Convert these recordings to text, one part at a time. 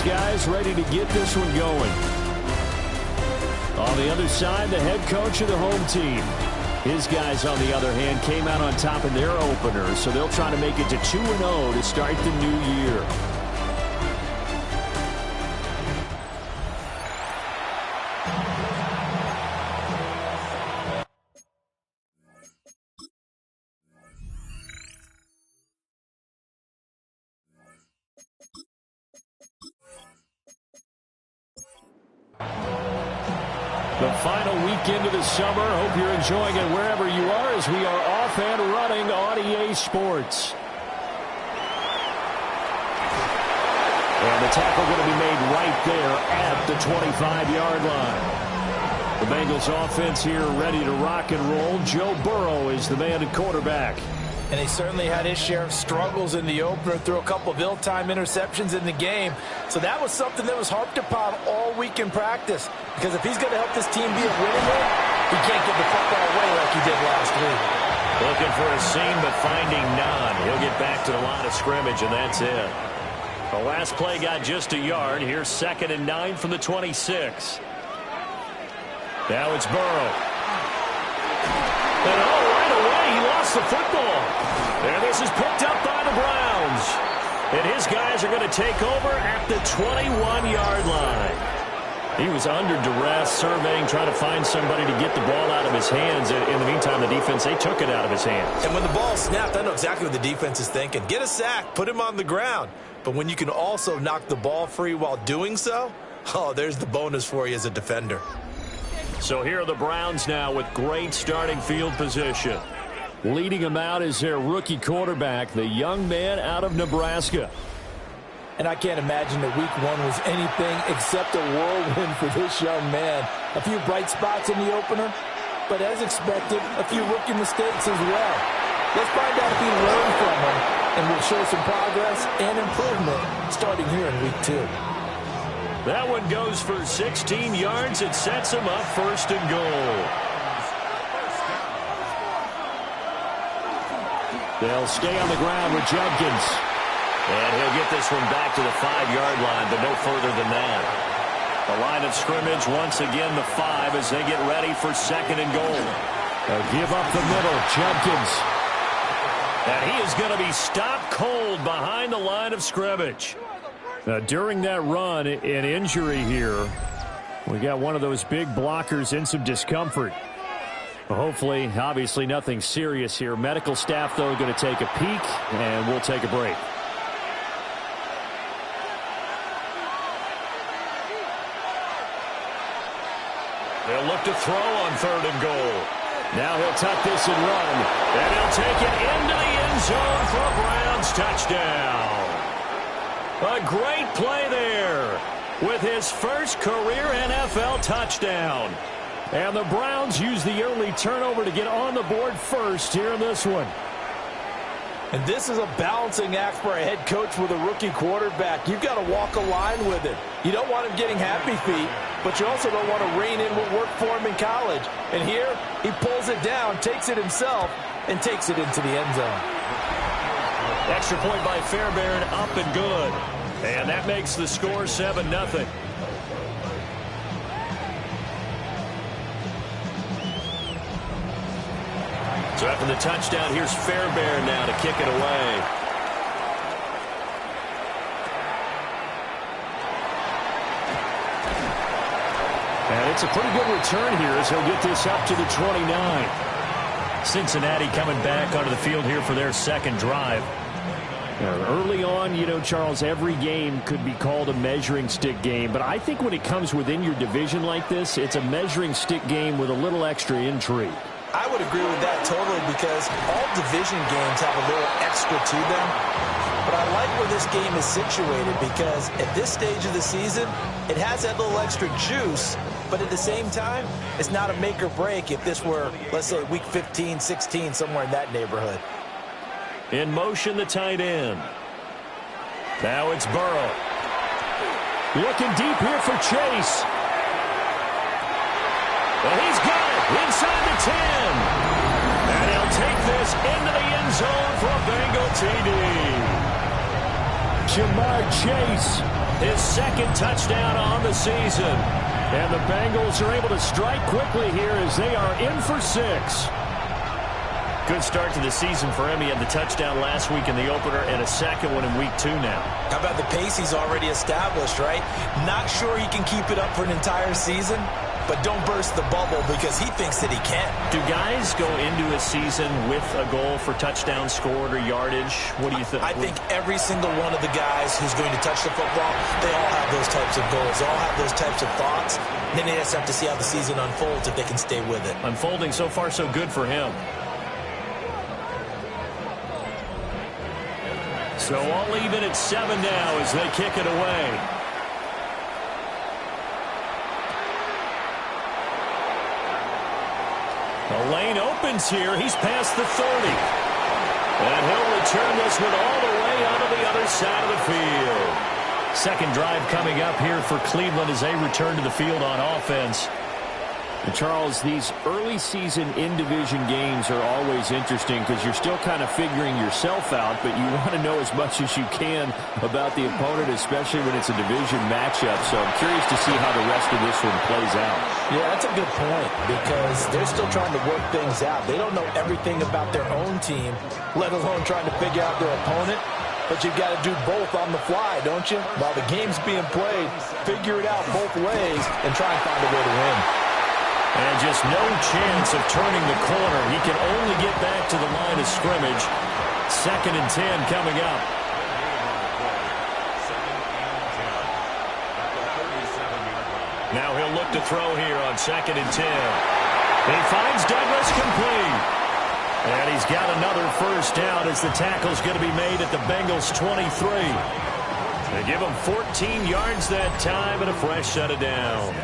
guys ready to get this one going. On the other side, the head coach of the home team. His guys, on the other hand, came out on top in their opener, so they'll try to make it to 2-0 to start the new year. The final weekend of the summer. Hope you're enjoying it wherever you are as we are off and running on EA Sports. And the tackle going to be made right there at the 25-yard line. The Bengals offense here ready to rock and roll. Joe Burrow is the man at quarterback. And he certainly had his share of struggles in the opener, threw a couple of ill-timed interceptions in the game. So that was something that was harped upon all week in practice. Because if he's going to help this team be a winning one, he can't get the football away like he did last week. Looking for a seam, but finding none. He'll get back to the line of scrimmage, and that's it. The last play got just a yard. Here's 2nd and 9 from the 26. Now it's Burrow. And right away, he lost the football. And this is picked up by the Browns. And his guys are going to take over at the 21-yard line. He was under duress, surveying, trying to find somebody to get the ball out of his hands. In the meantime, the defense, they took it out of his hands. And when the ball snapped, I know exactly what the defense is thinking. Get a sack, put him on the ground. But when you can also knock the ball free while doing so, oh, there's the bonus for you as a defender. So here are the Browns now with great starting field position. Leading them out is their rookie quarterback, the young man out of Nebraska. And I can't imagine that week one was anything except a whirlwind for this young man. A few bright spots in the opener, but as expected, a few rookie mistakes as well. Let's find out if he learned from them and will show some progress and improvement starting here in week 2. That one goes for 16 yards. It sets him up 1st and goal. They'll stay on the ground with Jenkins. And he'll get this one back to the 5-yard line, but no further than that. The line of scrimmage, once again, the 5 as they get ready for 2nd and goal. They'll give up the middle, Jenkins. And he is going to be stopped cold behind the line of scrimmage. Now, during that run, an injury here. We got one of those big blockers in some discomfort. Well, hopefully, obviously, nothing serious here. Medical staff, though, going to take a peek, and we'll take a break. They'll look to throw on 3rd and goal. Now he'll tuck this and run. And he'll take it into the end zone for a Browns touchdown. A great play there with his first career NFL touchdown. And the Browns use the early turnover to get on the board first here in this one. And this is a balancing act for a head coach with a rookie quarterback. You've got to walk a line with him. You don't want him getting happy feet, but you also don't want to rein in what worked for him in college. And here, he pulls it down, takes it himself, and takes it into the end zone. Extra point by Fairbairn, up and good. And that makes the score 7-0. So after the touchdown, here's Fairbairn now to kick it away. And it's a pretty good return here as he'll get this up to the 29. Cincinnati coming back onto the field here for their 2nd drive. Early on, you know, Charles, every game could be called a measuring stick game. But I think when it comes within your division like this, it's a measuring stick game with a little extra intrigue. I would agree with that totally because all division games have a little extra to them. But I like where this game is situated because at this stage of the season, it has that little extra juice. But at the same time, it's not a make or break if this were, let's say, week 15, 16, somewhere in that neighborhood. In motion, the tight end. Now it's Burrow. Looking deep here for Chase. And he's got it inside the 10. And he'll take this into the end zone for a Bengal TD. Jamar Chase his second touchdown on the season. And the Bengals are able to strike quickly here as they are in for 6. Good start to the season for him. He had the touchdown last week in the opener and a second one in week 2 now. How about the pace he's already established, right? Not sure he can keep it up for an entire season, but don't burst the bubble because he thinks that he can. Do guys go into a season with a goal for touchdown scored or yardage? What do you think? I think every single one of the guys who's going to touch the football, they all have those types of goals. They all have those types of thoughts. Then they just have to see how the season unfolds if they can stay with it. Unfolding so far so good for him. So all even at 7 now as they kick it away. The lane opens here. He's past the 30. And he'll return this one all the way onto the other side of the field. Second drive coming up here for Cleveland as they return to the field on offense. And Charles, these early season in-division games are always interesting because you're still kind of figuring yourself out, but you want to know as much as you can about the opponent, especially when it's a division matchup. So I'm curious to see how the rest of this one plays out. Yeah, that's a good point because they're still trying to work things out. They don't know everything about their own team, let alone trying to figure out their opponent. But you've got to do both on the fly, don't you? While the game's being played, figure it out both ways and try and find a way to win. And just no chance of turning the corner. He can only get back to the line of scrimmage. 2nd and 10 coming up. Now he'll look to throw here on 2nd and 10. He finds Douglas complete. And he's got another first down as the tackle's going to be made at the Bengals 23. They give him 14 yards that time and a fresh set of downs.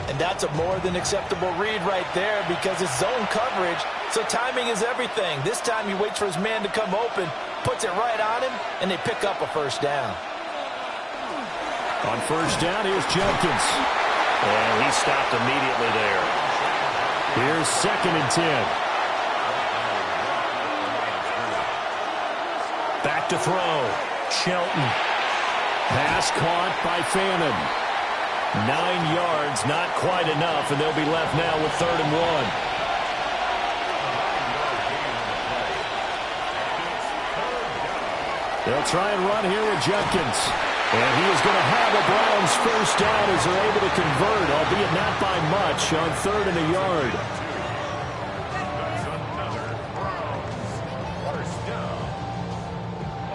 And that's a more than acceptable read right there because it's zone coverage, so timing is everything. This time he waits for his man to come open, puts it right on him, and they pick up a first down. On first down, here's Jenkins. And he stopped immediately there. Here's 2nd and 10. Back to throw. Shelton. Pass caught by Fannin. 9 yards, not quite enough, and they'll be left now with 3rd and 1. They'll try and run here with Jenkins. And he is going to have a Browns first down as they're able to convert, albeit not by much, on 3rd and a yard.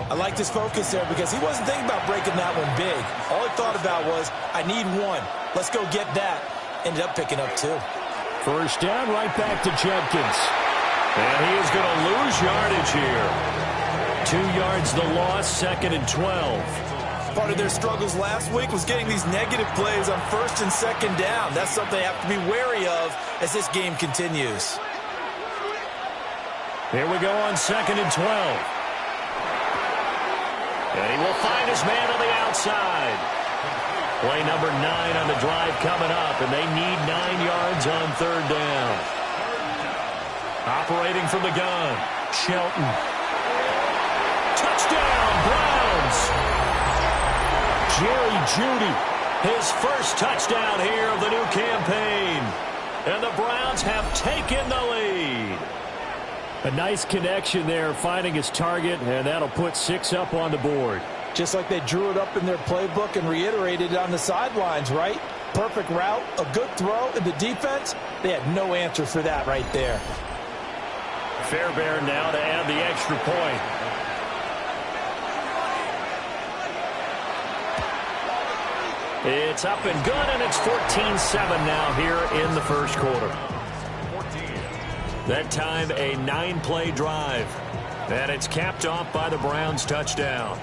I liked his focus there because he wasn't thinking about breaking that one big. All he thought about was, I need one. Let's go get that. Ended up picking up 2. First down, right back to Jenkins. And he is going to lose yardage here. 2 yards the loss, 2nd and 12. Part of their struggles last week was getting these negative plays on 1st and 2nd down. That's something they have to be wary of as this game continues. Here we go on 2nd and 12. And he will find his man on the outside. Play number 9 on the drive coming up, and they need 9 yards on 3rd down. Operating from the gun, Shelton. Touchdown, Browns! Jerry Jeudy, his first touchdown here of the new campaign. And the Browns have taken the lead. A nice connection there, finding his target, and that'll put 6 up on the board. Just like they drew it up in their playbook and reiterated it on the sidelines, right? Perfect route, a good throw, and the defense, they had no answer for that right there. Fairbairn now to add the extra point. It's up and good, and it's 14-7 now here in the first quarter. That time a 9-play drive. And it's capped off by the Browns touchdown.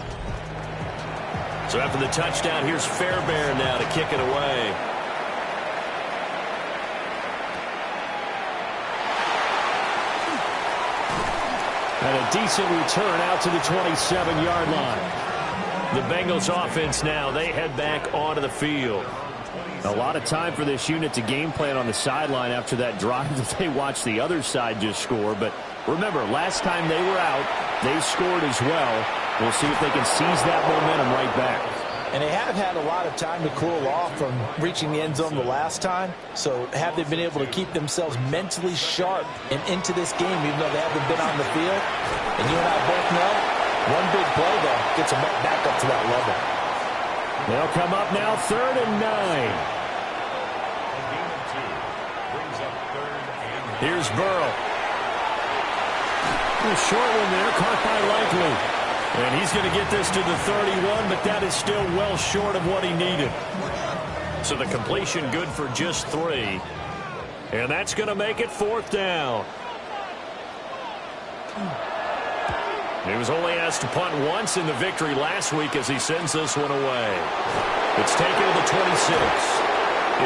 So after the touchdown, here's Fairbairn now to kick it away. And a decent return out to the 27-yard line. The Bengals offense now, they head back onto the field. A lot of time for this unit to game plan on the sideline after that drive that they watched the other side just score, but Remember, last time they were out, they scored as well. We'll see if they can seize that momentum right back. And they have had a lot of time to cool off from reaching the end zone the last time. So have they been able to keep themselves mentally sharp and into this game, even though they haven't been on the field? And you and I both know, one big play, though, gets them right back up to that level. They'll come up now, 3rd and 9. Here's Burrow. A short one there, caught by Likely. And he's going to get this to the 31, but that is still well short of what he needed. So the completion good for just 3. And that's going to make it 4th down. He was only asked to punt once in the victory last week as he sends this one away. It's taken to the 26.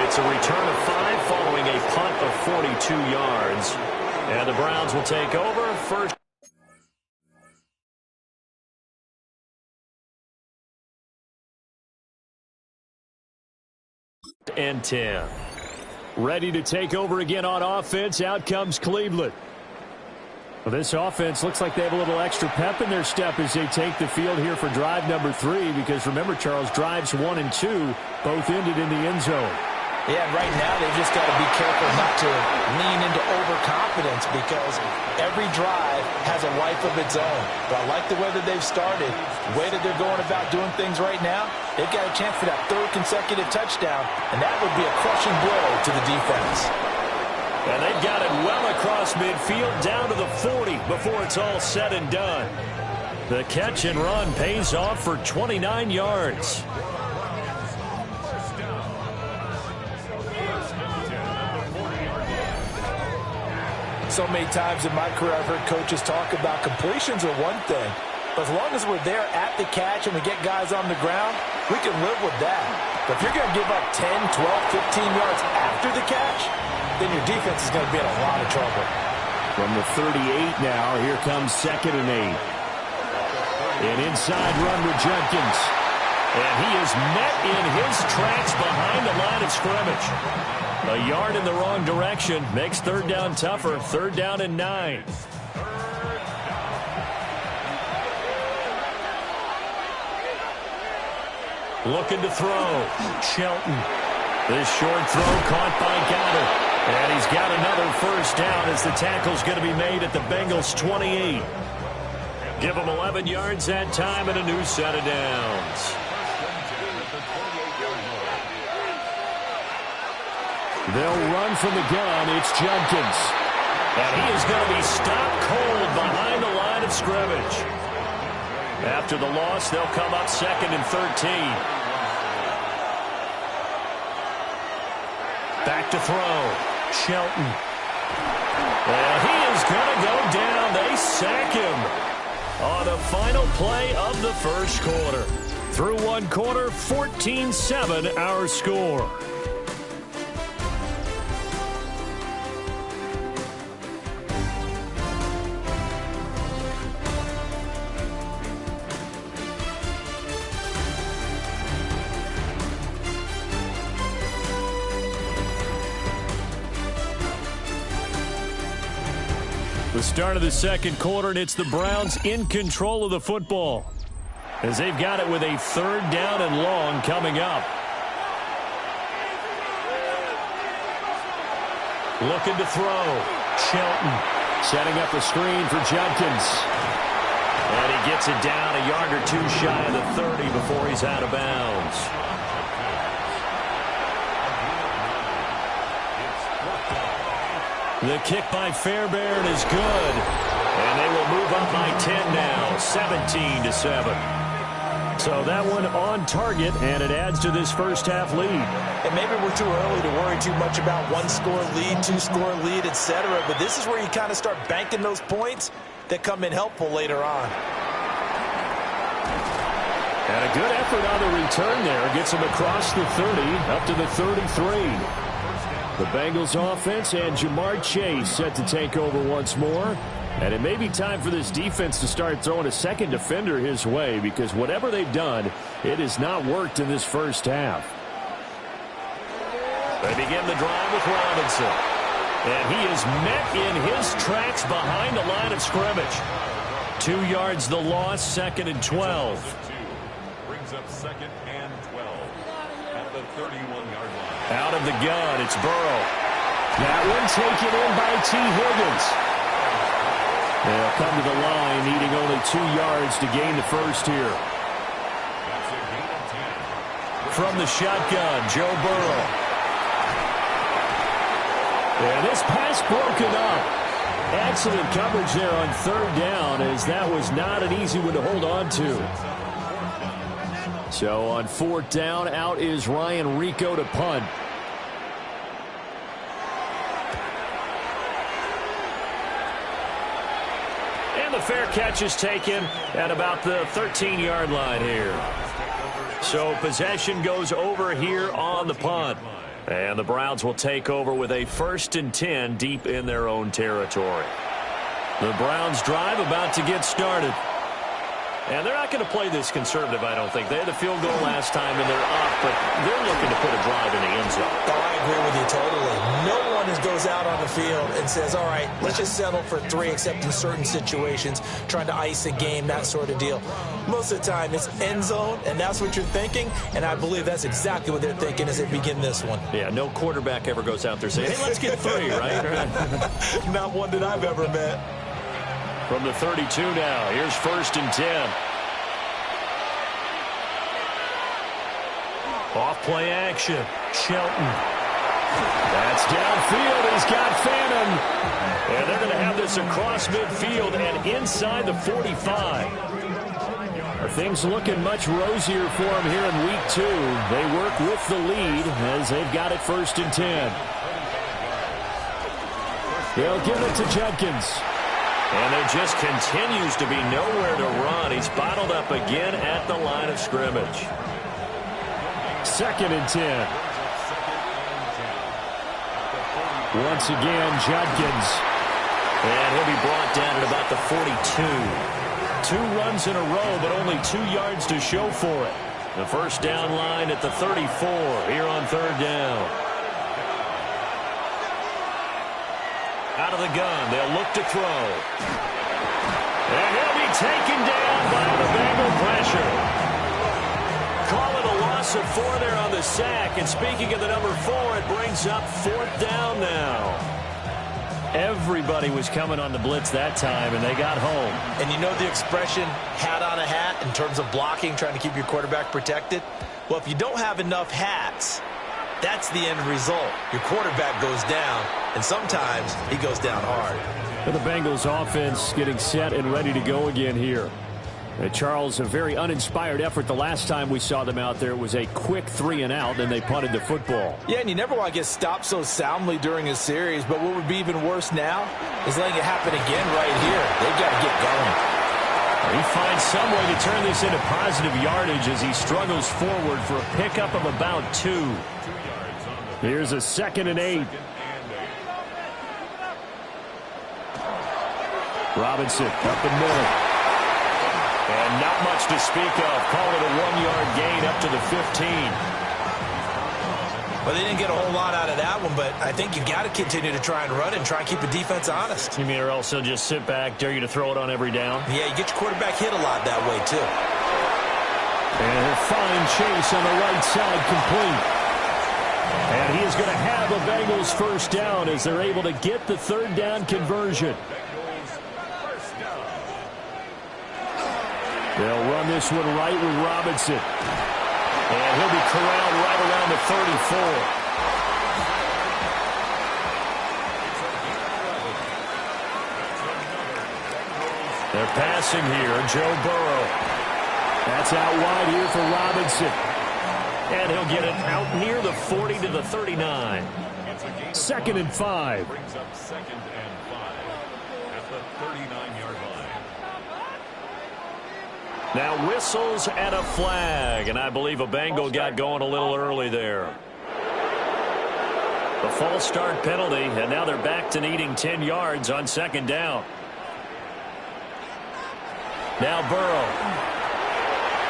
It's a return of 5 following a punt of 42 yards. And the Browns will take over first. And 10. Ready to take over again on offense. Out comes Cleveland. Well, this offense looks like they have a little extra pep in their step as they take the field here for drive number 3. Because remember, Charles, drives 1 and 2 both ended in the end zone. Yeah, and right now they've just got to be careful not to lean into overconfidence because every drive has a life of its own. But I like the way that they've started, the way that they're going about doing things right now. They've got a chance for that 3rd consecutive touchdown, and that would be a crushing blow to the defense. And they've got it well across midfield down to the 40 before it's all said and done. The catch and run pays off for 29 yards. So many times in my career I've heard coaches talk about completions are one thing. But as long as we're there at the catch and we get guys on the ground, we can live with that. But if you're going to give up 10, 12, 15 yards after the catch, then your defense is going to be in a lot of trouble. From the 38 now, here comes 2nd and 8. An inside run with Jenkins. And he is met in his tracks behind the line of scrimmage. A yard in the wrong direction makes 3rd down tougher. 3rd down and 9. Looking to throw. Shelton. This short throw caught by Goddard. And he's got another 1st down as the tackle's going to be made at the Bengals 28. Give them 11 yards that time and a new set of downs. They'll run from the gun. It's Jenkins. And he is going to be stopped cold behind the line of scrimmage. After the loss, they'll come up 2nd and 13. Back to throw. Shelton. And he is going to go down. They sack him on the final play of the 1st quarter. Through 1 quarter, 14-7 our score. The start of the 2nd quarter, and it's the Browns in control of the football as they've got it with a 3rd down and long coming up. Looking to throw. Shelton setting up a screen for Jenkins. And he gets it down a yard or 2 shy of the 30 before he's out of bounds. The kick by Fairbairn is good. And they will move up by 10 now, 17-7. So that one on target, and it adds to this 1st half lead. And maybe we're too early to worry too much about 1-score lead, 2-score lead, etc. But this is where you kind of start banking those points that come in helpful later on. And a good effort on the return there. Gets him across the 30, up to the 33. The Bengals offense and Jamar Chase set to take over once more. And it may be time for this defense to start throwing a 2nd defender his way, because whatever they've done, it has not worked in this 1st half. They begin the drive with Robinson. And he is met in his tracks behind the line of scrimmage. 2 yards the loss, 2nd and 12. Brings up 2nd and 12 at the 31-yard line. Out of the gun, it's Burrow. That one taken in by T. Higgins. They'll come to the line, needing only 2 yards to gain the first here. That's a gain of 10. From the shotgun, Joe Burrow. And this pass broken up. Excellent coverage there on 3rd down, as that was not an easy one to hold on to. So on 4th down, out is Ryan Rico to punt. And the fair catch is taken at about the 13-yard line here. So possession goes over here on the punt. And the Browns will take over with a 1st and 10 deep in their own territory. The Browns drive about to get started. And they're not going to play this conservative, I don't think. They had the field goal last time, and they're up, but they're looking to put a drive in the end zone. Oh, I agree with you totally. No one goes out on the field and says, all right, let's just settle for 3, except in certain situations, trying to ice a game, that sort of deal. Most of the time, it's end zone, and that's what you're thinking, and I believe that's exactly what they're thinking as they begin this one. Yeah, no quarterback ever goes out there saying, hey, let's get 3, right? Not one that I've ever met. From the 32 now, here's 1st and 10. Off play action, Shelton. That's downfield, he's got Fannin. And they're going to have this across midfield and inside the 45. Are things looking much rosier for them here in week 2? They work with the lead as they've got it 1st and 10. They'll give it to Judkins. And there just continues to be nowhere to run. He's bottled up again at the line of scrimmage. 2nd and 10. Once again, Judkins. And he'll be brought down at about the 42. 2 runs in a row, but only 2 yards to show for it. The 1st down line at the 34 here on 3rd down. Out of the gun, they'll look to throw. And he'll be taken down by the Bengal pressure. Call it a loss of 4 there on the sack. And speaking of the number 4, it brings up 4th down now. Everybody was coming on the blitz that time, and they got home. And you know the expression, hat on a hat, in terms of blocking, trying to keep your quarterback protected? Well, if you don't have enough hats, that's the end result. Your quarterback goes down, and sometimes he goes down hard. For the Bengals offense getting set and ready to go again here. Charles, a very uninspired effort the last time we saw them out there. It was a quick 3 and out, and they punted the football. Yeah, and you never want to get stopped so soundly during a series, but what would be even worse now is letting it happen again right here. They've got to get going. He finds some way to turn this into positive yardage as he struggles forward for a pickup of about 2. Here's a 2nd and 8. Robinson up the middle. And not much to speak of. Call it a 1-yard gain up to the 15. Well, they didn't get a whole lot out of that one, but I think you've got to continue to try and run and try and keep the defense honest. You mean or else they'll just sit back, dare you to throw it on every down? Yeah, you get your quarterback hit a lot that way, too. And a fine chase on the right side complete. And he is going to have a Bengals 1st down as they're able to get the 3rd down conversion. They'll run this one right with Robinson. And he'll be corralled right around the 34. They're passing here, Joe Burrow. That's out wide here for Robinson. And he'll get it out near the 40 to the 39. 2nd and 5. Brings up 2nd and 5 at the 39-yard line. Now whistles and a flag, and I believe a Bengal got going a little early there. The false start penalty, and now they're back to needing 10 yards on 2nd down. Now Burrow.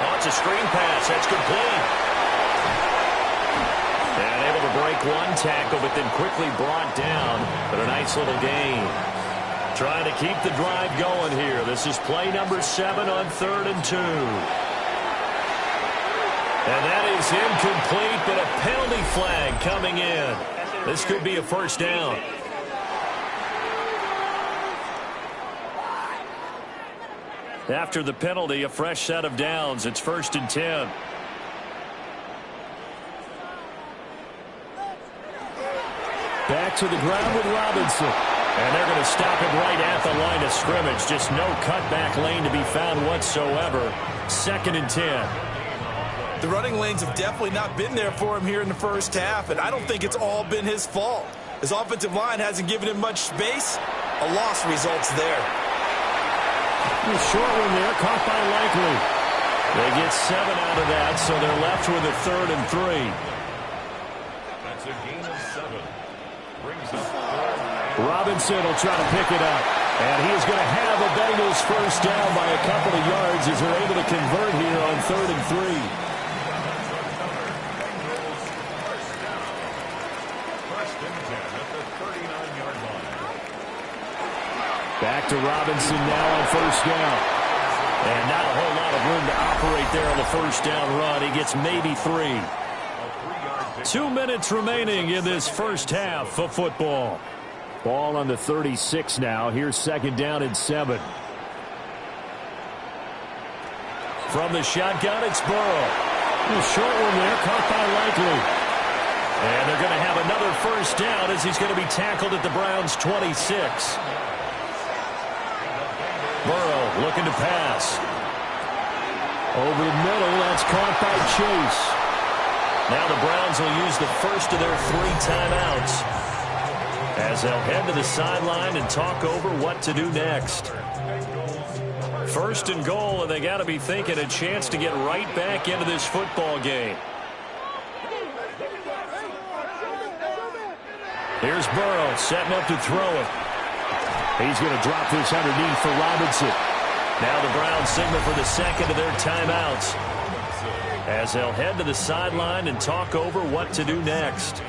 Oh, it's a screen pass. That's complete. And able to break one tackle, but then quickly brought down. But a nice little gain. Trying to keep the drive going here. This is play number 7 on 3rd and 2. And that is incomplete, but a penalty flag coming in. This could be a first down. After the penalty, a fresh set of downs. It's 1st and 10. Back to the ground with Robinson. And they're going to stop it right at the line of scrimmage. Just no cutback lane to be found whatsoever. 2nd and 10. The running lanes have definitely not been there for him here in the first half, and I don't think it's all been his fault. His offensive line hasn't given him much space. A loss results there. A short one there, caught by Likely. They get 7 out of that, so they're left with a 3rd and 3. That's a gain of 7. Brings up Robinson will try to pick it up. And he is going to have a Bengals first down by a couple of yards as they're able to convert here on 3rd and 3. Back to Robinson now on first down. And not a whole lot of room to operate there on the first down run. He gets maybe 3. 2 minutes remaining in this first half of football. Ball on the 36 now. Here's 2nd down and 7. From the shotgun, it's Burrow. A short one there, caught by Likely. And they're going to have another first down as he's going to be tackled at the Browns' 26. Burrow looking to pass. Over the middle, that's caught by Chase. Now the Browns will use the first of their 3 timeouts as they'll head to the sideline and talk over what to do next. 1st and goal, and they got to be thinking a chance to get right back into this football game. Here's Burrow setting up to throw it. He's going to drop this underneath for Robinson. Now the Browns signal for the 2nd of their timeouts as they'll head to the sideline and talk over what to do next.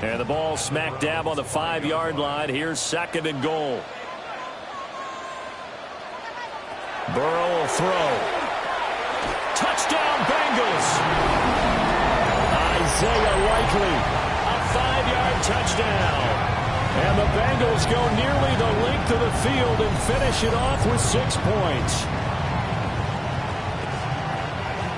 And the ball smack dab on the 5-yard line. Here's 2nd and goal. Burrow will throw. Touchdown Bengals! Isaiah Likely. A 5-yard touchdown. And the Bengals go nearly the length of the field and finish it off with 6 points.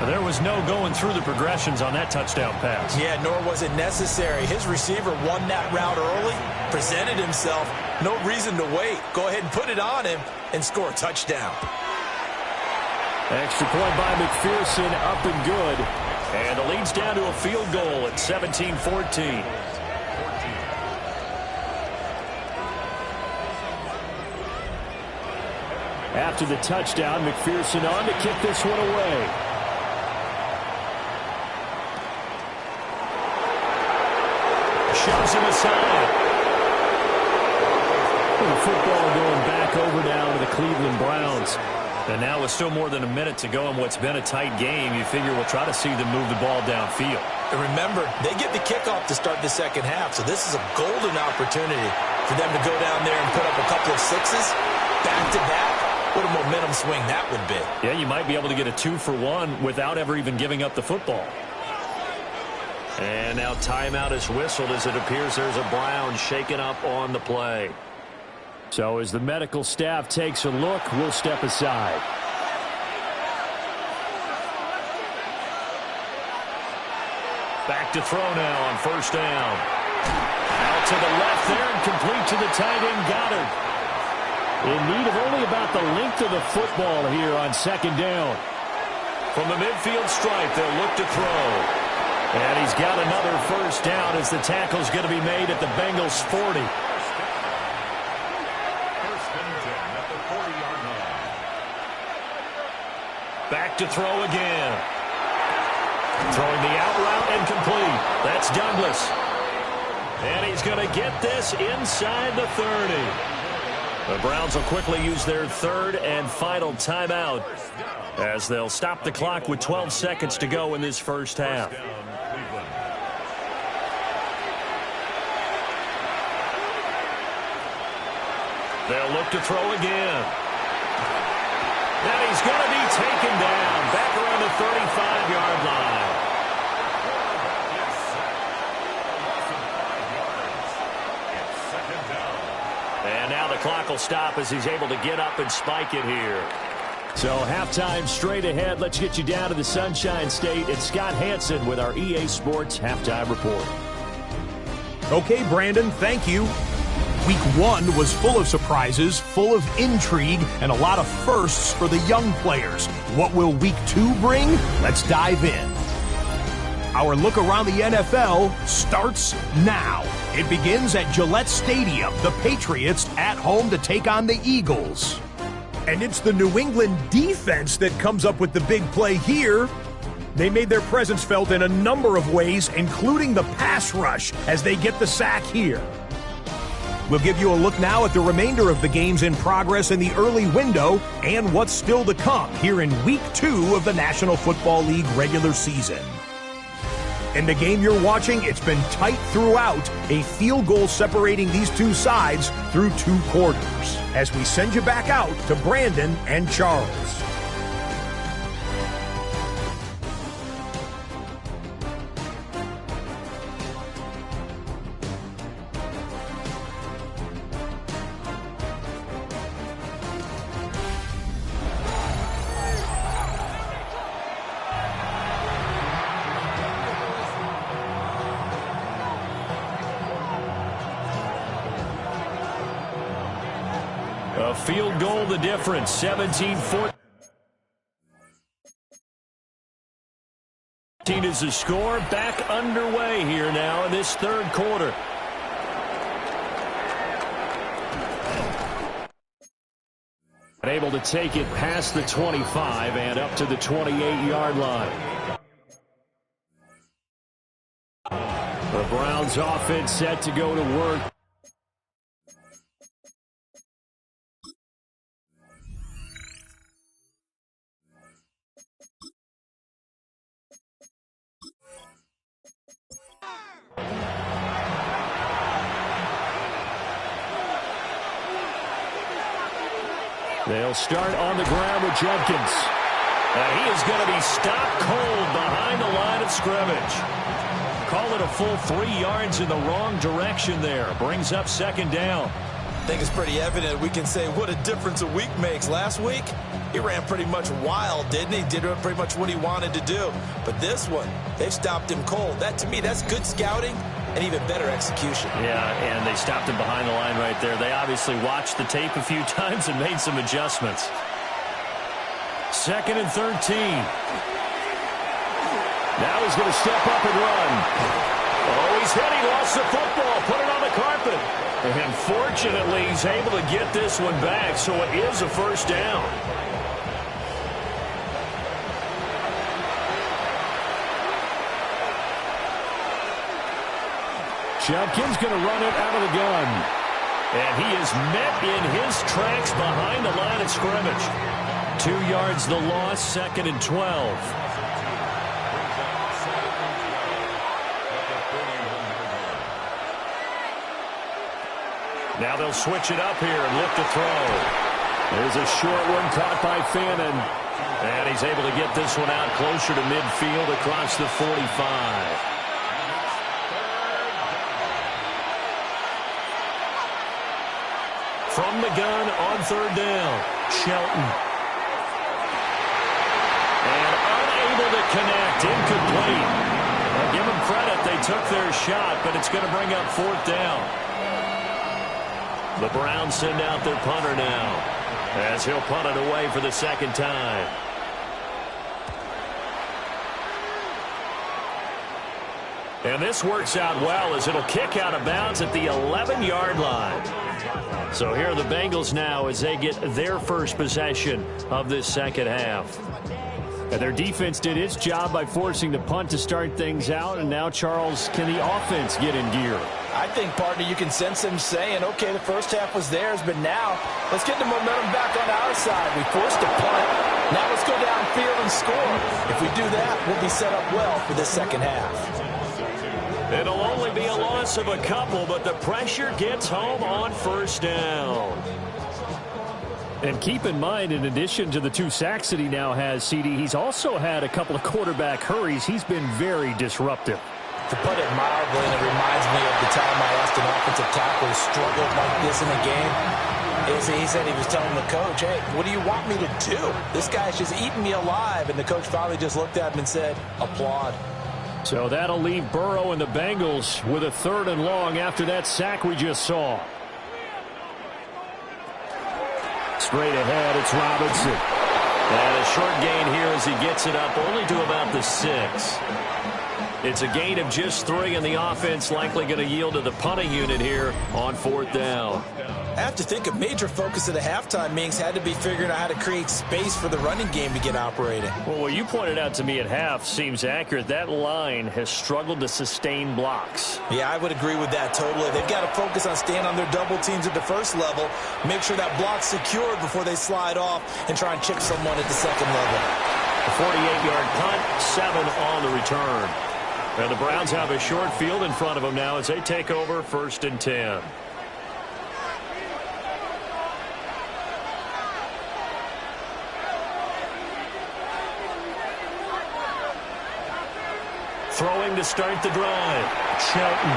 There was no going through the progressions on that touchdown pass. Yeah, nor was it necessary. His receiver won that route early, presented himself. No reason to wait. Go ahead and put it on him and score a touchdown. Extra point by McPherson, up and good. And the lead's down to a field goal at 17-14. After the touchdown, McPherson on to kick this one away. Shoves him aside. The football going back over now to the Cleveland Browns. And now with still more than a minute to go in what's been a tight game, you figure we'll try to see them move the ball downfield. And remember, they get the kickoff to start the 2nd half, so this is a golden opportunity for them to go down there and put up a couple of 6s back-to-back. What a momentum swing that would be. Yeah, you might be able to get a 2-for-1 without ever even giving up the football. And now timeout is whistled as it appears there's a Brown shaken up on the play. So as the medical staff takes a look, we'll step aside. Back to throw now on first down. Out to the left there and complete to the tight end Goddard. In need of only about the length of the football here on 2nd down. From the midfield stripe, they'll look to throw. And he's got another first down as the tackle's going to be made at the Bengals' 40. Back to throw again. Throwing the out route and complete. That's Douglas. And he's going to get this inside the 30. The Browns will quickly use their 3rd and final timeout as they'll stop the clock with 12 seconds to go in this first half. They'll look to throw again. And he's going to be taken down back around the 35-yard line. And now the clock will stop as he's able to get up and spike it here. So halftime straight ahead. Let's get you down to the Sunshine State. It's Scott Hansen with our EA Sports Halftime Report. Okay, Brandon, thank you. Week 1 was full of surprises, full of intrigue, and a lot of firsts for the young players. What will Week 2 bring? Let's dive in. Our look around the NFL starts now. It begins at Gillette Stadium. The Patriots at home to take on the Eagles. And it's the New England defense that comes up with the big play here. They made their presence felt in a number of ways, including the pass rush, as they get the sack here. We'll give you a look now at the remainder of the games in progress in the early window and what's still to come here in Week 2 of the National Football League regular season. In the game you're watching, it's been tight throughout, a field goal separating these two sides through 2 quarters. As we send you back out to Brandon and Charles. A field goal the difference, 17-14 is the score. Back underway here now in this third quarter. Able to take it past the 25 and up to the 28-yard line. The Browns offense set to go to work. They'll start on the ground with Jenkins. He is going to be stopped cold behind the line of scrimmage. Call it a full 3 yards in the wrong direction there. Brings up second down. I think it's pretty evident. We can say what a difference a week makes. Last week, he ran pretty much wild, didn't he? Did pretty much what he wanted to do. But this one, they've stopped him cold. That, to me, that's good scouting and even better execution. Yeah, and they stopped him behind the line right there. They obviously watched the tape a few times and made some adjustments. 2nd and 13. Now he's going to step up and run. Oh, he's hit. He lost the football. Put it on the carpet. And fortunately, he's able to get this one back, so it is a first down. Jenkins going to run it out of the gun. And he is met in his tracks behind the line of scrimmage. 2 yards the loss, 2nd and 12. Now they'll switch it up here and look to throw. There's a short one caught by Fannin. And he's able to get this one out closer to midfield across the 45. From the gun on 3rd down, Shelton. And unable to connect, incomplete. Well, give them credit, they took their shot, but it's going to bring up 4th down. The Browns send out their punter now, as he'll punt it away for the 2nd time. And this works out well as it'll kick out of bounds at the 11-yard line. So here are the Bengals now as they get their first possession of this second half. And their defense did its job by forcing the punt to start things out. And now, Charles, can the offense get in gear? I think, partner, you can sense him saying, okay, the first half was theirs, but now let's get the momentum back on our side. We forced a punt. Now let's go downfield and score. If we do that, we'll be set up well for this second half. It'll only be a loss of a couple, but the pressure gets home on 1st down. And keep in mind, in addition to the 2 sacks that he now has, CD, he's also had a couple of quarterback hurries. He's been very disruptive. To put it mildly, and it reminds me of the time I asked an offensive tackle struggled like this in a game. He said he was telling the coach, hey, what do you want me to do? This guy's just eating me alive. And the coach finally just looked at him and said, applaud. So that'll leave Burrow and the Bengals with a 3rd and long after that sack we just saw. Straight ahead, it's Robinson. And a short gain here as he gets it up only to about the 6. It's a gain of just 3, and the offense likely going to yield to the punting unit here on 4th down. I have to think a major focus at the halftime means had to be figuring out how to create space for the running game to get operating. Well, what you pointed out to me at half seems accurate. That line has struggled to sustain blocks. Yeah, I would agree with that totally. They've got to focus on staying on their double teams at the first level, make sure that block's secured before they slide off and try and chip someone at the second level. A 48-yard punt, 7 on the return. And the Browns have a short field in front of them now as they take over 1st and 10. Throwing to start the drive. Shelton.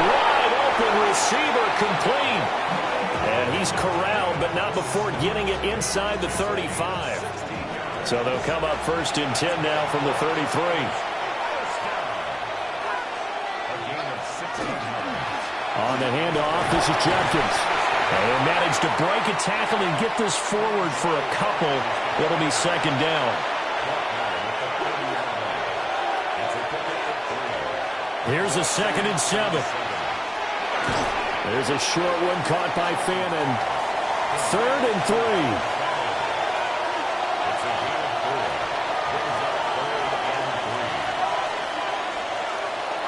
Wide open receiver complete. And he's corralled, but not before getting it inside the 35. So they'll come up 1st and 10 now from the 33. On the handoff, this is Jenkins. And managed to break a tackle and get this forward for a couple. It'll be 2nd down. Here's a 2nd and 7. There's a short one caught by Fannin. 3rd and 3.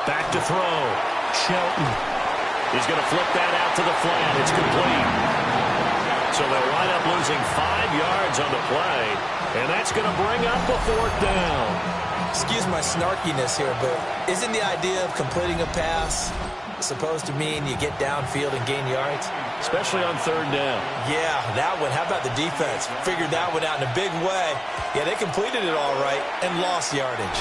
Back to throw. Shelton. He's going to flip that out to the flat. It's complete. So they'll wind up losing 5 yards on the play. And that's going to bring up a 4th down. Excuse my snarkiness here, but isn't the idea of completing a pass supposed to mean you get downfield and gain yards? Especially on 3rd down. Yeah, that one. How about the defense? Figured that one out in a big way. Yeah, they completed it all right and lost yardage.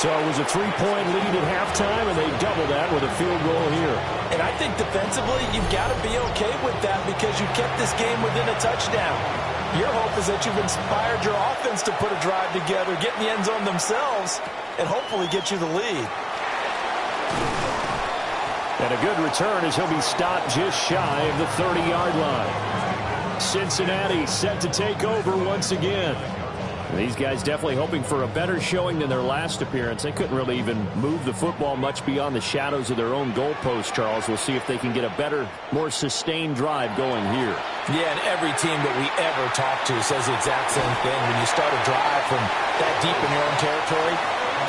So it was a 3-point lead at halftime, and they doubled that with a field goal here. And I think defensively, you've got to be okay with that because you kept this game within a touchdown. Your hope is that you've inspired your offense to put a drive together, get in the end zone themselves, and hopefully get you the lead. And a good return as he'll be stopped just shy of the 30-yard line. Cincinnati set to take over once again. These guys definitely hoping for a better showing than their last appearance. They couldn't really even move the football much beyond the shadows of their own goalpost, Charles. We'll see if they can get a better, more sustained drive going here. Yeah, and every team that we ever talk to says the exact same thing. When you start a drive from that deep in your own territory,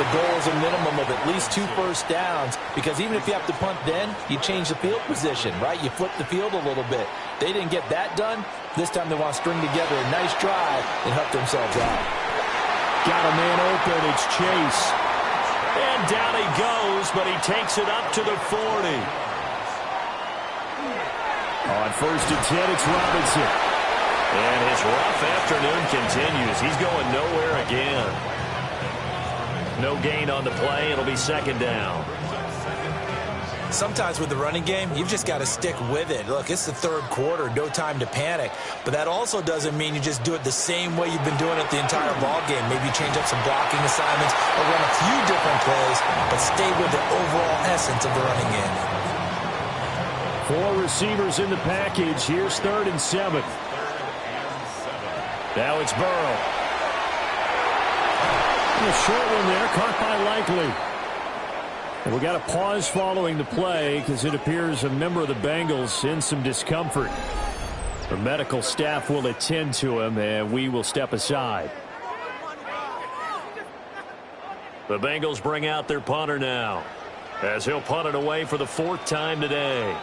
the goal is a minimum of at least 2 first downs, because even if you have to punt then, you change the field position, right? You flip the field a little bit. They didn't get that done. This time they want to string together a nice drive and help themselves out. Got a man open. It's Chase. And down he goes, but he takes it up to the 40. On 1st and 10, it's Robinson. And his rough afternoon continues. He's going nowhere again. No gain on the play. It'll be 2nd down. Sometimes with the running game, you've just got to stick with it. Look, it's the 3rd quarter, no time to panic. But that also doesn't mean you just do it the same way you've been doing it the entire ball game. Maybe change up some blocking assignments or run a few different plays, but stay with the overall essence of the running game. 4 receivers in the package. Here's 3rd and 7. Now it's Burrow. A short one there, caught by Likely. And we got a pause following the play because it appears a member of the Bengals in some discomfort. The medical staff will attend to him, and we will step aside. The Bengals bring out their punter now, as he'll punt it away for the 4th time today.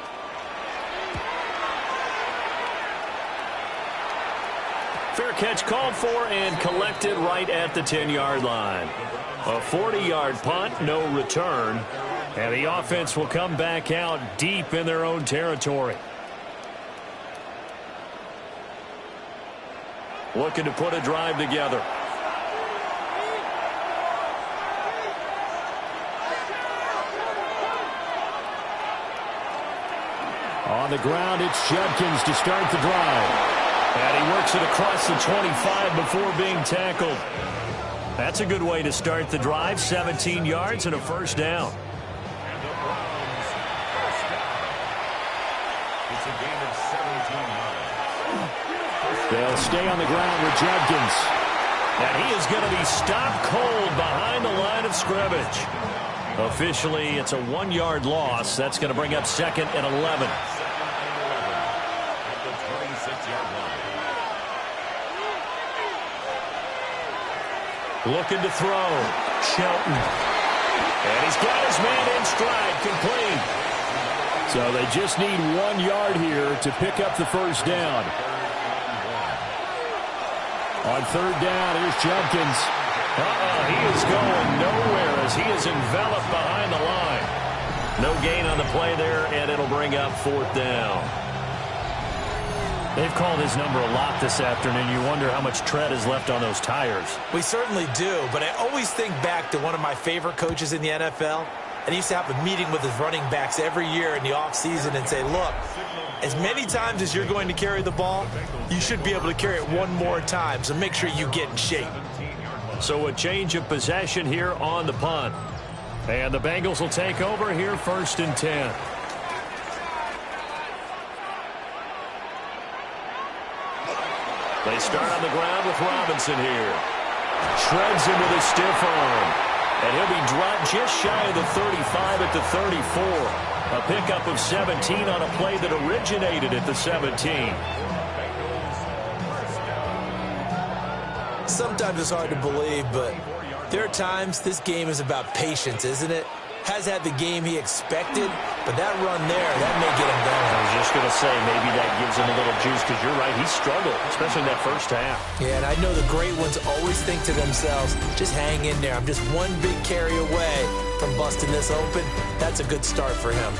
Fair catch called for and collected right at the 10-yard line. A 40-yard punt, no return. And the offense will come back out deep in their own territory. looking to put a drive together. On the ground, it's Judkins to start the drive. And he works it across the 25 before being tackled. That's a good way to start the drive. 17 yards and a first down. And the Browns first down. It's a gain of 17 yards. They'll stay on the ground with Judkins. And he is going to be stopped cold behind the line of scrimmage. Officially, it's a 1-yard loss. That's going to bring up 2nd and 11. Looking to throw. Shelton. And he's got his man in stride, complete. So they just need 1 yard here to pick up the first down. On 3rd down, here's Judkins. He is going nowhere as he is enveloped behind the line. No gain on the play there, and it'll bring up 4th down. They've called his number a lot this afternoon. You wonder how much tread is left on those tires. We certainly do, but I always think back to one of my favorite coaches in the NFL. And he used to have a meeting with his running backs every year in the offseason and say, look, as many times as you're going to carry the ball, you should be able to carry it one more time, so make sure you get in shape. So a change of possession here on the punt. And the Bengals will take over here 1st and 10. They start on the ground with Robinson here. Shreds him with a stiff arm. And he'll be dropped just shy of the 35 at the 34. A pickup of 17 on a play that originated at the 17. Sometimes it's hard to believe, but there are times this game is about patience, isn't it? Has had the game he expected, but that run there, that may get him going. I was just going to say, maybe that gives him a little juice, because you're right, he struggled, especially in that first half. Yeah, and I know the great ones always think to themselves, just hang in there. I'm just one big carry away from busting this open. That's a good start for him.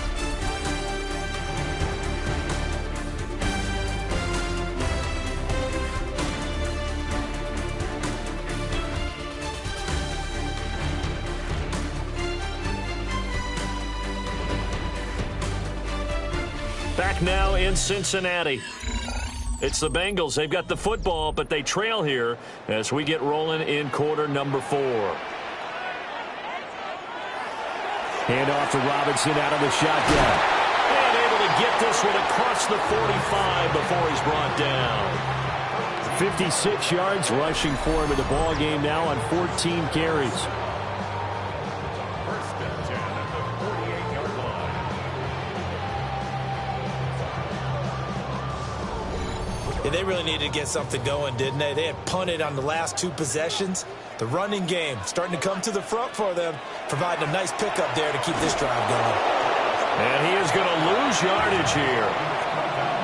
Back now in Cincinnati. It's the Bengals. They've got the football, but they trail here as we get rolling in quarter number 4. Hand off to Robinson out of the shotgun. And able to get this one across the 45 before he's brought down. 56 yards rushing for him in the ball game now on 14 carries. Yeah, they really needed to get something going, didn't they? They had punted on the last 2 possessions. The running game starting to come to the front for them, providing a nice pickup there to keep this drive going. And he is going to lose yardage here.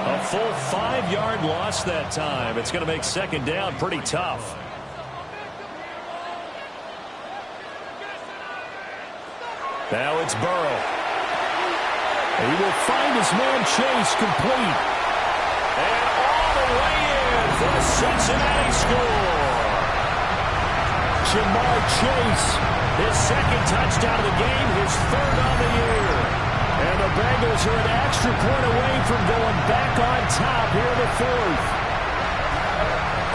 A full 5-yard loss that time. It's going to make 2nd down pretty tough. Now it's Burrow. He will find his man Chase complete. And all the way in for the Cincinnati score. Jamar Chase. His 2nd touchdown of the game, his 3rd on the year. And the Bengals are an extra point away from going back on top here in the 4th.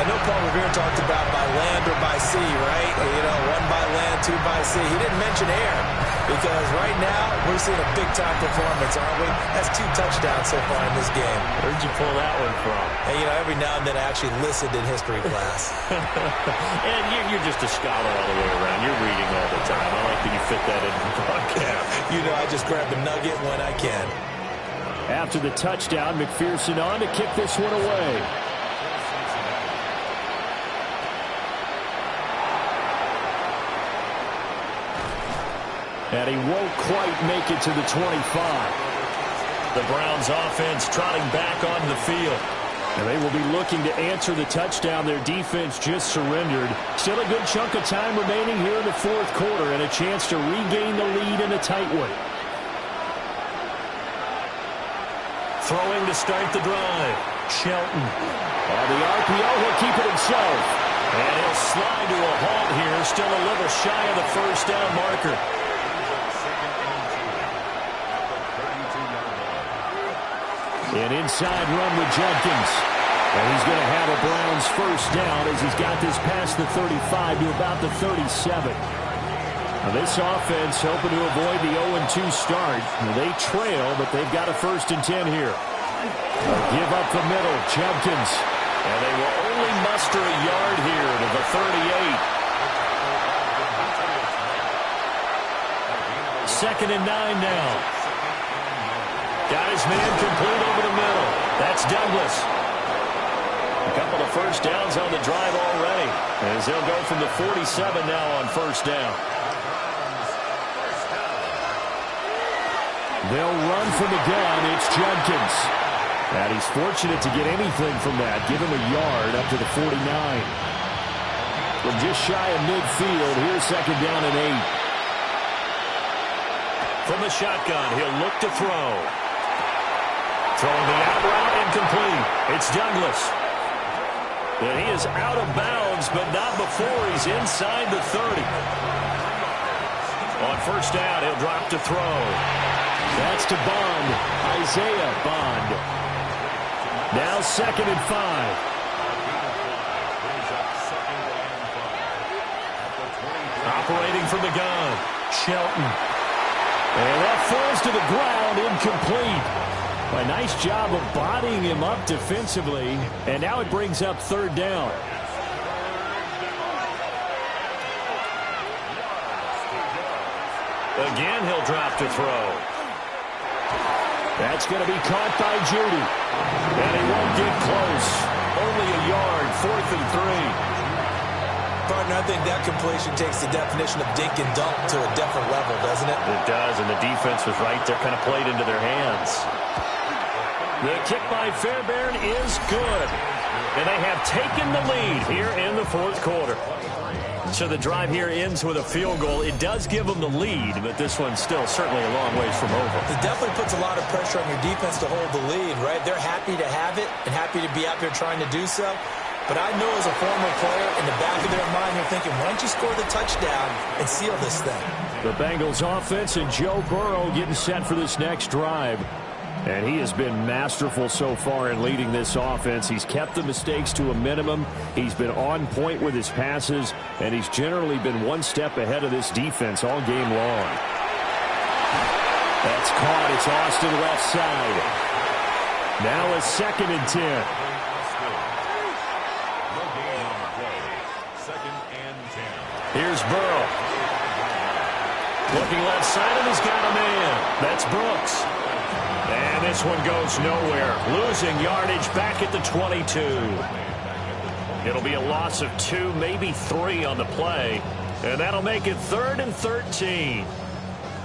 I know Paul Revere talked about by land or by sea, right? You know, 1 by land, 2 by sea. He didn't mention air because right now we're seeing a big-time performance, aren't we? That's 2 touchdowns so far in this game. Where'd you pull that one from? And, you know, every now and then I actually listened in history class. And you're just a scholar all the way around. You're reading all the time. I like that you fit that in the broadcast. You know, I just grab a nugget when I can. After the touchdown, McPherson on to kick this one away. And he won't quite make it to the 25. The Browns offense trotting back onto the field. And they will be looking to answer the touchdown. Their defense just surrendered. Still a good chunk of time remaining here in the 4th quarter and a chance to regain the lead in a tight one. Throwing to start the drive. Shelton. On the RPO, he'll keep it himself. And he'll slide to a halt here, still a little shy of the first down marker. An inside run with Judkins. And he's going to have a Browns first down as he's got this past the 35 to about the 37. Now this offense hoping to avoid the 0-2 start. They trail, but they've got a 1st and 10 here. They'll give up the middle, Judkins. And they will only muster a yard here to the 38. 2nd and 9 now. Got his man complete over the middle. That's Douglas. A couple of first downs on the drive already, as they'll go from the 47 now on first down. They'll run from the gun. It's Judkins. And he's fortunate to get anything from that. Give him a yard up to the 49. From just shy of midfield, here's 2nd down and 8. From the shotgun, he'll look to throw. Throwing the out route, incomplete. It's Douglas. And he is out of bounds, but not before he's inside the 30. On first down, he'll drop to throw. That's to Bond. Isaiah Bond. Now 2nd and 5. Operating from the gun. Shelton. And that falls to the ground, incomplete. A nice job of bodying him up defensively. And now it brings up 3rd down. Again, he'll drop to throw. That's going to be caught by Judy. And he won't get close. Only a yard, 4th and 3. Partner, I think that completion takes the definition of dink and dunk to a different level, doesn't it? It does, and the defense was right there, kind of played into their hands. The kick by Fairbairn is good. And they have taken the lead here in the 4th quarter. So the drive here ends with a field goal. It does give them the lead, but this one's still certainly a long ways from over. It definitely puts a lot of pressure on your defense to hold the lead, right? They're happy to have it and happy to be out there trying to do so. But I know as a former player, in the back of their mind, they're thinking, why don't you score the touchdown and seal this thing? The Bengals offense and Joe Burrow getting set for this next drive. And he has been masterful so far in leading this offense. He's kept the mistakes to a minimum. He's been on point with his passes, and he's generally been one step ahead of this defense all game long. That's caught. It's Austin left side. Now a 2nd and 10. Here's Burrow. Looking left side, and he's got a man. That's Brooks. And this one goes nowhere. Losing yardage back at the 22. It'll be a loss of 2, maybe 3 on the play. And that'll make it 3rd and 13.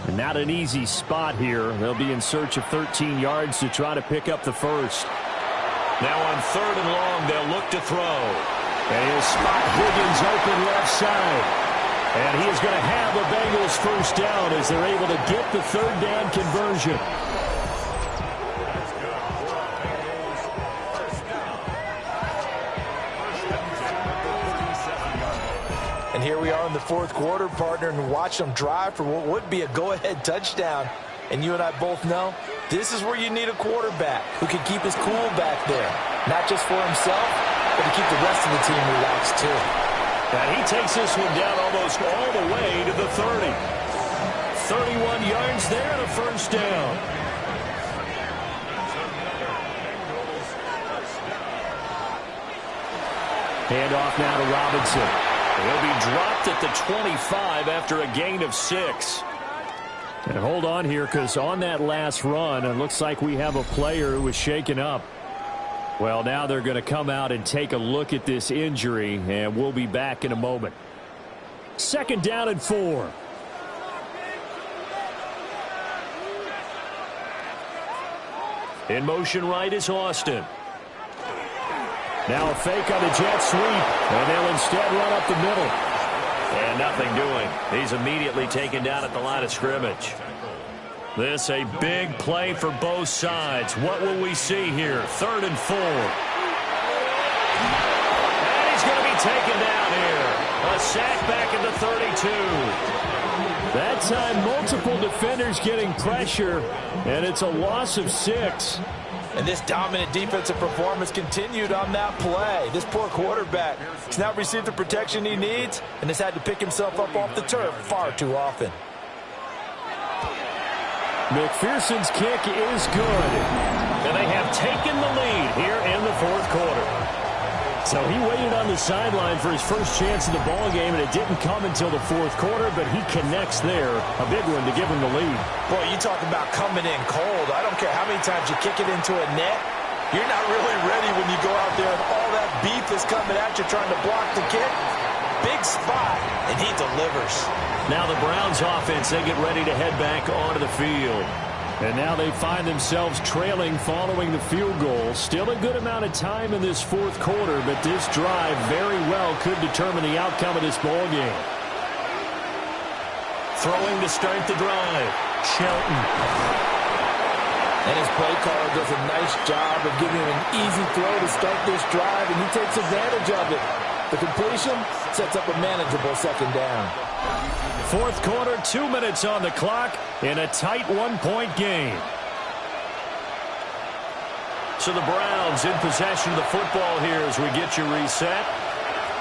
And not an easy spot here. They'll be in search of 13 yards to try to pick up the first. Now on 3rd and long, they'll look to throw. And he'll spot Higgins open left side. And he is going to have the Bengals first down as they're able to get the 3rd down conversion. And here we are in the 4th quarter, partner, and watch them drive for what would be a go-ahead touchdown. And you and I both know this is where you need a quarterback who can keep his cool back there. Not just for himself, but to keep the rest of the team relaxed too. And he takes this one down almost all the way to the 30. 31 yards there and a first down. Handoff now to Robinson. He'll be dropped at the 25 after a gain of 6. And hold on here, because on that last run, it looks like we have a player who was shaken up. Well, now they're going to come out and take a look at this injury, and we'll be back in a moment. 2nd down and 4. In motion right is Austin. Now a fake on the jet sweep, and they'll instead run up the middle. And nothing doing. He's immediately taken down at the line of scrimmage. This a big play for both sides. What will we see here? 3rd and 4. And he's going to be taken down here. A sack back at the 32. That time, multiple defenders getting pressure, and it's a loss of 6. And this dominant defensive performance continued on that play. This poor quarterback has not received the protection he needs and has had to pick himself up off the turf far too often. McPherson's kick is good. And they have taken the lead here in the 4th quarter. So he waited on the sideline for his first chance in the ball game, and it didn't come until the 4th quarter, but he connects there. A big one to give him the lead. Boy, you talk about coming in cold. I don't care how many times you kick it into a net. You're not really ready when you go out there and all that beef is coming at you trying to block the kick. Big spot, and he delivers. Now the Browns offense, they get ready to head back onto the field. And now they find themselves trailing following the field goal. Still a good amount of time in this 4th quarter, but this drive very well could determine the outcome of this ball game. Throwing to start the drive, Shelton. And his play caller does a nice job of giving him an easy throw to start this drive, and he takes advantage of it. The completion sets up a manageable 2nd down. 4th quarter, 2 minutes on the clock in a tight 1-point game. So the Browns in possession of the football here as we get you reset.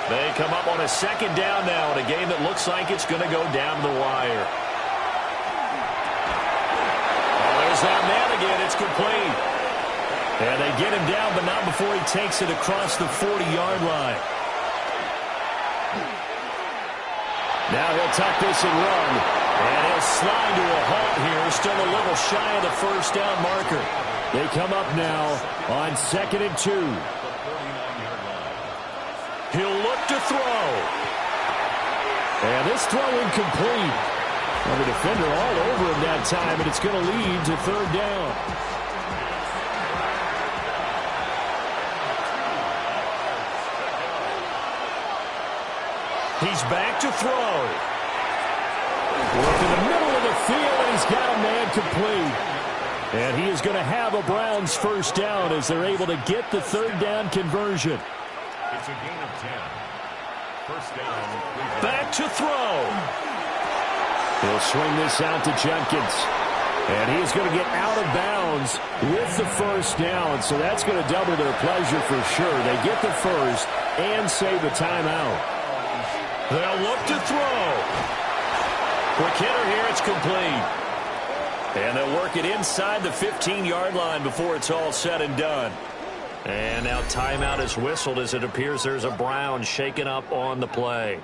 They come up on a 2nd down now in a game that looks like it's going to go down the wire. Oh, there's that man again. It's complete. And they get him down, but not before he takes it across the 40-yard line. Now he'll tuck this and run. And he'll slide to a halt here. Still a little shy of the 1st down marker. They come up now on 2nd and 2. He'll look to throw. And this throw incomplete. Well, the defender all over him that time, and it's going to lead to 3rd down. He's back to throw. Look in the middle of the field, and he's got a man complete. And he is going to have a Browns 1st down as they're able to get the 3rd down conversion. It's a gain of 10. 1st down. Back to throw. He'll swing this out to Jenkins. And he is going to get out of bounds with the 1st down. So that's going to double their pleasure for sure. They get the 1st and save a timeout. They'll look to throw. Quick hitter here. It's complete. And they'll work it inside the 15-yard line before it's all said and done. And now timeout is whistled as it appears there's a Brown shaken up on the play.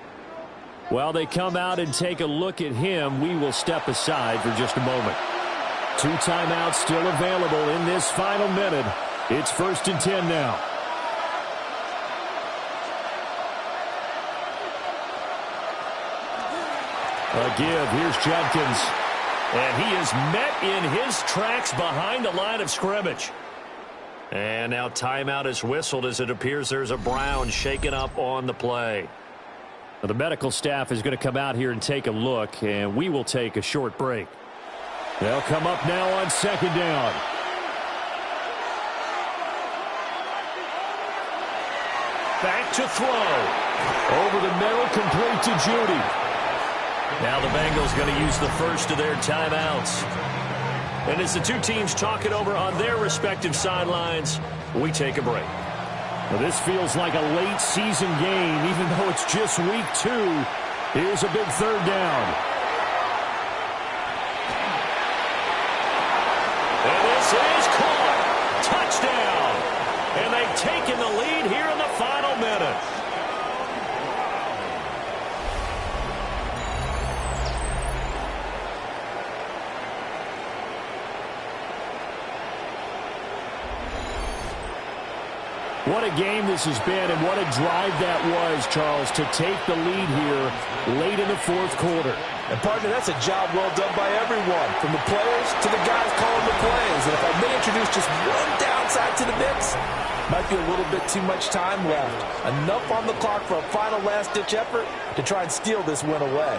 While they come out and take a look at him, we will step aside for just a moment. 2 timeouts still available in this final minute. It's 1st and 10 now. A give. Here's Jenkins. And he is met in his tracks behind the line of scrimmage. And now timeout is whistled as it appears there's a Brown shaken up on the play. Well, the medical staff is going to come out here and take a look, and we will take a short break. They'll come up now on 2nd down. Back to throw. Over the middle, complete to Judy. Now the Bengals going to use the first of their timeouts. And as the two teams talk it over on their respective sidelines, we take a break. Well, this feels like a late season game, even though it's just week 2. Here's a big 3rd down. And this is caught. Touchdown. And they've taken the lead here in the final minute. What a game this has been, and what a drive that was, Charles, to take the lead here late in the 4th quarter. And, partner, that's a job well done by everyone, from the players to the guys calling the plays. And if I may introduce just one downside to the mix, might be a little bit too much time left. Enough on the clock for a final last-ditch effort to try and steal this win away.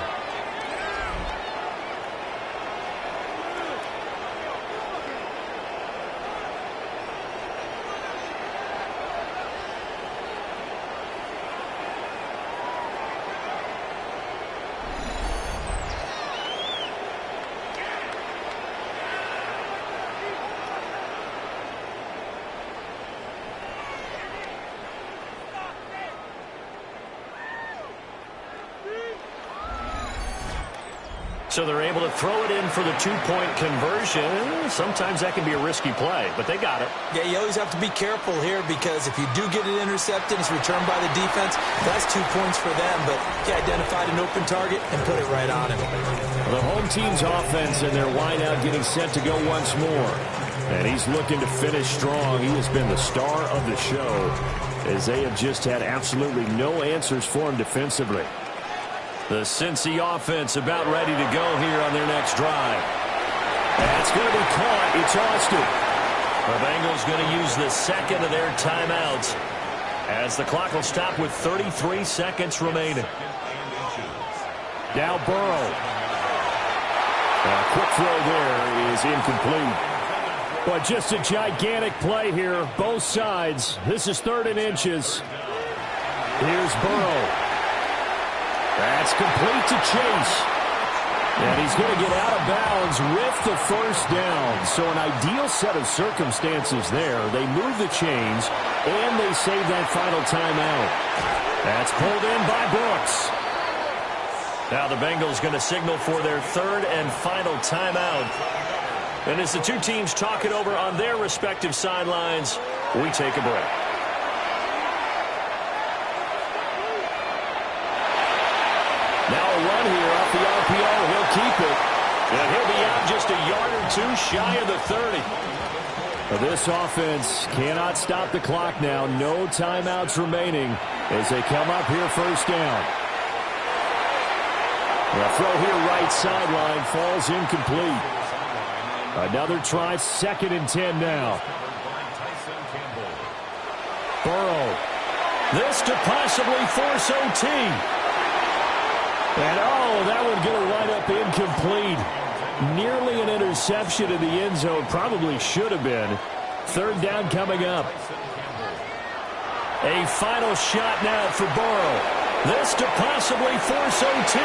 So they're able to throw it in for the two-point conversion. Sometimes that can be a risky play, but they got it. Yeah, you always have to be careful here because if you do get it intercepted, it's returned by the defense. That's 2 points for them, but he identified an open target and put it right on him. The home team's offense and their wideout getting set to go once more. And he's looking to finish strong. He has been the star of the show as they have just had absolutely no answers for him defensively. The Cincy offense about ready to go here on their next drive. That's going to be caught. It's Austin. The Bengals going to use the second of their timeouts as the clock will stop with 33 seconds remaining. Now Burrow. A quick throw there is incomplete. But just a gigantic play here, both sides. This is 3rd and inches. Here's Burrow. That's complete to Chase. And he's going to get out of bounds with the first down. So an ideal set of circumstances there. They move the chains, and they save that final timeout. That's pulled in by Brooks. Now the Bengals going to signal for their 3rd and final timeout. And as the two teams talk it over on their respective sidelines, we take a break. Now a run here off the RPO. He'll keep it. And he'll be out just a yard or two shy of the 30. But this offense cannot stop the clock now. No timeouts remaining as they come up here first down. The throw here right sideline falls incomplete. Another try, 2nd and 10 now. Burrow. This to possibly force OT. And, that one going to wind up incomplete. Nearly an interception in the end zone. Probably should have been. 3rd down coming up. A final shot now for Burrow. This to possibly force OT.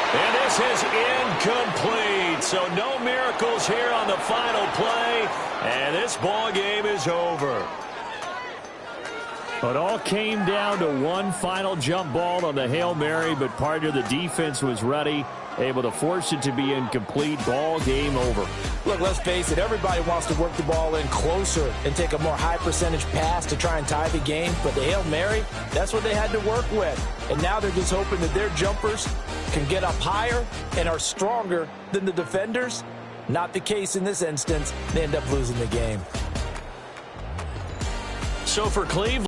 And this is incomplete. So no miracles here on the final play. And this ball game is over. It all came down to one final jump ball on the Hail Mary, but part of the defense was ready, able to force it to be incomplete. Ball game over. Look, let's face it, everybody wants to work the ball in closer and take a more high percentage pass to try and tie the game. But the Hail Mary, that's what they had to work with. And now they're just hoping that their jumpers can get up higher and are stronger than the defenders. Not the case in this instance. They end up losing the game. So for Cleveland,